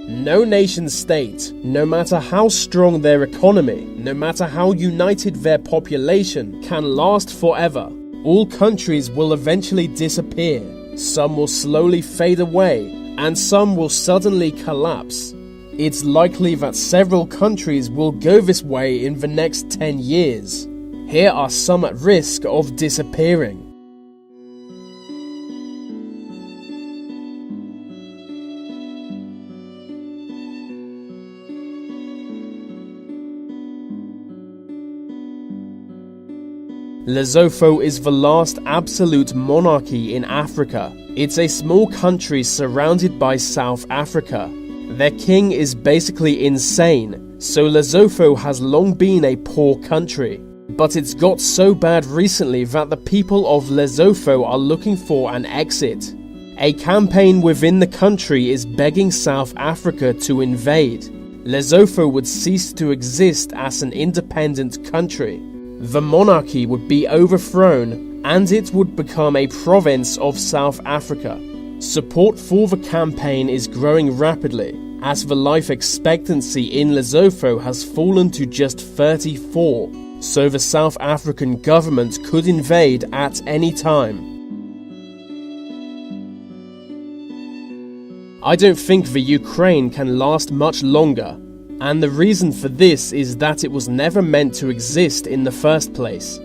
No nation state, no matter how strong their economy, no matter how united their population, can last forever. All countries will eventually disappear. Some will slowly fade away, and some will suddenly collapse. It's likely that several countries will go this way in the next 10 years. Here are some at risk of disappearing. Lesotho is the last absolute monarchy in Africa. It's a small country surrounded by South Africa. Their king is basically insane, so Lesotho has long been a poor country. But it's got so bad recently that the people of Lesotho are looking for an exit. A campaign within the country is begging South Africa to invade. Lesotho would cease to exist as an independent country. The monarchy would be overthrown and it would become a province of South Africa. Support for the campaign is growing rapidly, as the life expectancy in Lesotho has fallen to just 34, so the South African government could invade at any time. I don't think the Ukraine can last much longer. And the reason for this is that it was never meant to exist in the first place.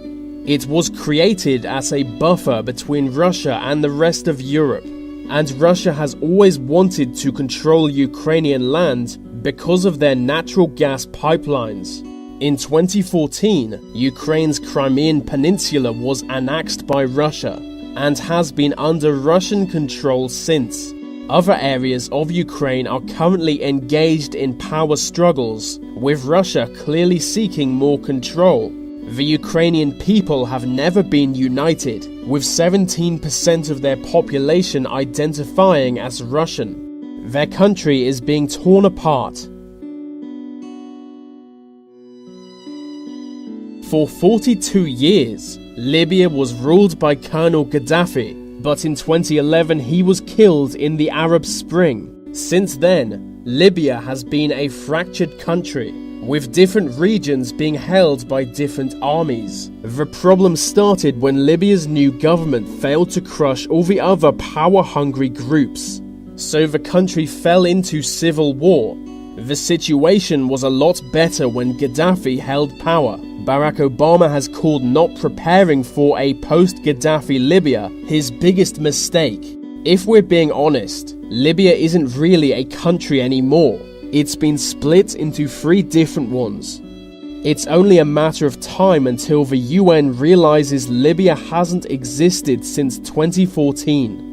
It was created as a buffer between Russia and the rest of Europe, and Russia has always wanted to control Ukrainian land because of their natural gas pipelines. In 2014, Ukraine's Crimean Peninsula was annexed by Russia and has been under Russian control since. Other areas of Ukraine are currently engaged in power struggles, with Russia clearly seeking more control. The Ukrainian people have never been united, with 17% of their population identifying as Russian. Their country is being torn apart. For 42 years, Libya was ruled by Colonel Gaddafi. But in 2011 he was killed in the Arab Spring. Since then, Libya has been a fractured country, with different regions being held by different armies. The problem started when Libya's new government failed to crush all the other power-hungry groups. So the country fell into civil war. The situation was a lot better when Gaddafi held power. Barack Obama has called not preparing for a post-Gaddafi Libya his biggest mistake. If we're being honest, Libya isn't really a country anymore. It's been split into 3 different ones. It's only a matter of time until the UN realizes Libya hasn't existed since 2014.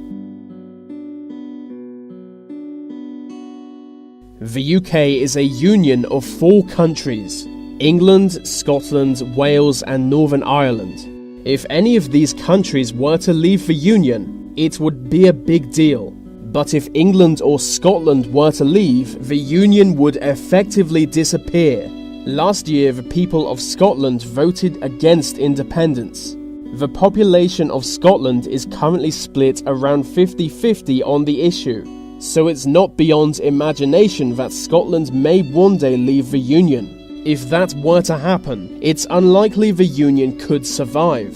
The UK is a union of 4 countries: England, Scotland, Wales and Northern Ireland. If any of these countries were to leave the Union, it would be a big deal. But if England or Scotland were to leave, the Union would effectively disappear. Last year, the people of Scotland voted against independence. The population of Scotland is currently split around 50-50 on the issue, so it's not beyond imagination that Scotland may one day leave the Union. If that were to happen, it's unlikely the Union could survive.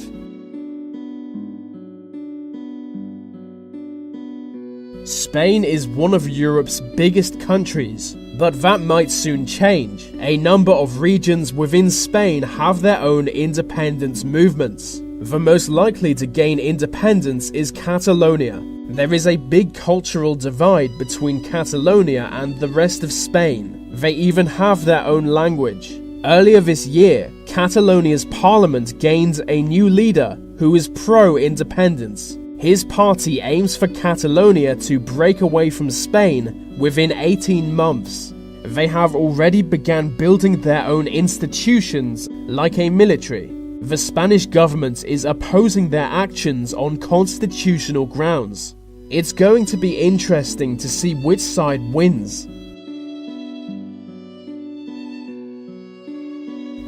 Spain is one of Europe's biggest countries, but that might soon change. A number of regions within Spain have their own independence movements. The most likely to gain independence is Catalonia. There is a big cultural divide between Catalonia and the rest of Spain. They even have their own language. Earlier this year, Catalonia's parliament gained a new leader who is pro-independence. His party aims for Catalonia to break away from Spain within 18 months. They have already begun building their own institutions, like a military. The Spanish government is opposing their actions on constitutional grounds. It's going to be interesting to see which side wins.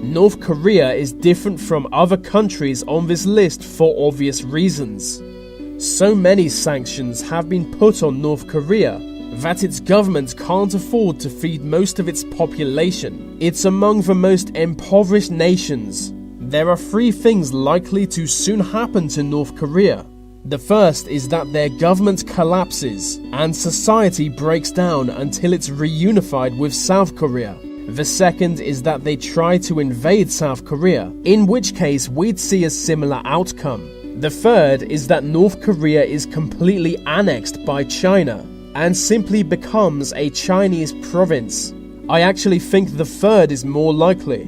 North Korea is different from other countries on this list for obvious reasons. So many sanctions have been put on North Korea that its government can't afford to feed most of its population. It's among the most impoverished nations. There are three things likely to soon happen to North Korea. The first is that their government collapses and society breaks down until it's reunified with South Korea. The second is that they try to invade South Korea, in which case we'd see a similar outcome. The third is that North Korea is completely annexed by China and simply becomes a Chinese province. I actually think the third is more likely.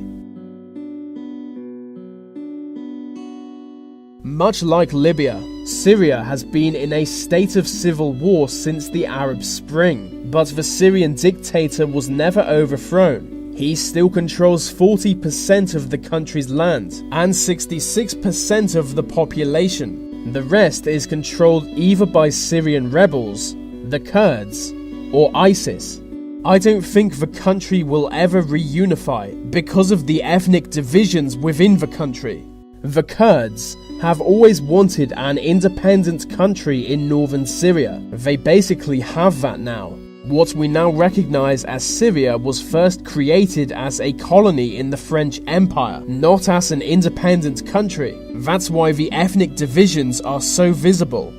Much like Libya, Syria has been in a state of civil war since the Arab Spring, but the Syrian dictator was never overthrown. He still controls 40% of the country's land and 66% of the population. The rest is controlled either by Syrian rebels, the Kurds, or ISIS. I don't think the country will ever reunify because of the ethnic divisions within the country. The Kurds have always wanted an independent country in northern Syria. They basically have that now. What we now recognize as Syria was first created as a colony in the French Empire, not as an independent country. That's why the ethnic divisions are so visible.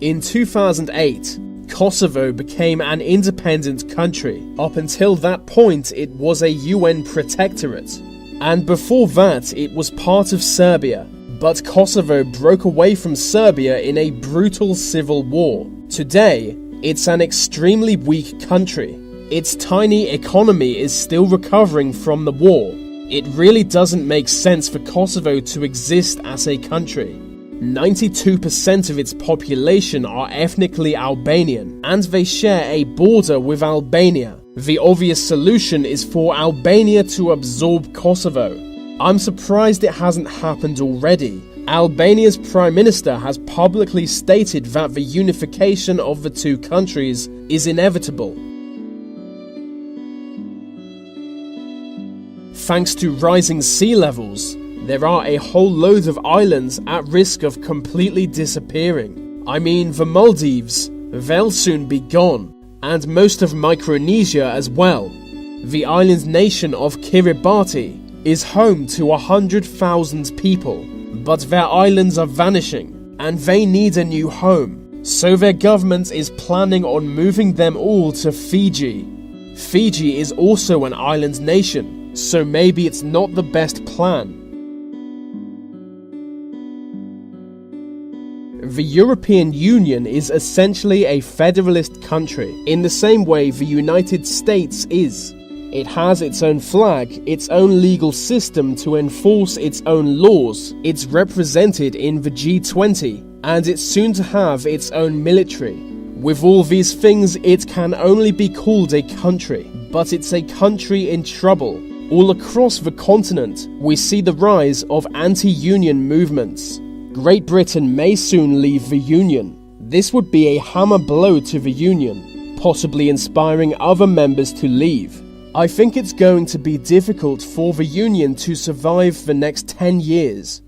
In 2008, Kosovo became an independent country. Up until that point, it was a UN protectorate. And before that, it was part of Serbia. But Kosovo broke away from Serbia in a brutal civil war. Today, it's an extremely weak country. Its tiny economy is still recovering from the war. It really doesn't make sense for Kosovo to exist as a country. 92% of its population are ethnically Albanian, and they share a border with Albania. The obvious solution is for Albania to absorb Kosovo. I'm surprised it hasn't happened already. Albania's Prime Minister has publicly stated that the unification of the two countries is inevitable. Thanks to rising sea levels, there are a whole load of islands at risk of completely disappearing. I mean, the Maldives, they'll soon be gone, and most of Micronesia as well. The island nation of Kiribati is home to 100,000 people, but their islands are vanishing, and they need a new home. So their government is planning on moving them all to Fiji. Fiji is also an island nation, so maybe it's not the best plan. The European Union is essentially a federalist country, in the same way the United States is. It has its own flag, its own legal system to enforce its own laws, it's represented in the G20, and it's soon to have its own military. With all these things, it can only be called a country, but it's a country in trouble. All across the continent, we see the rise of anti-union movements. Great Britain may soon leave the Union. This would be a hammer blow to the Union, possibly inspiring other members to leave. I think it's going to be difficult for the Union to survive the next 10 years.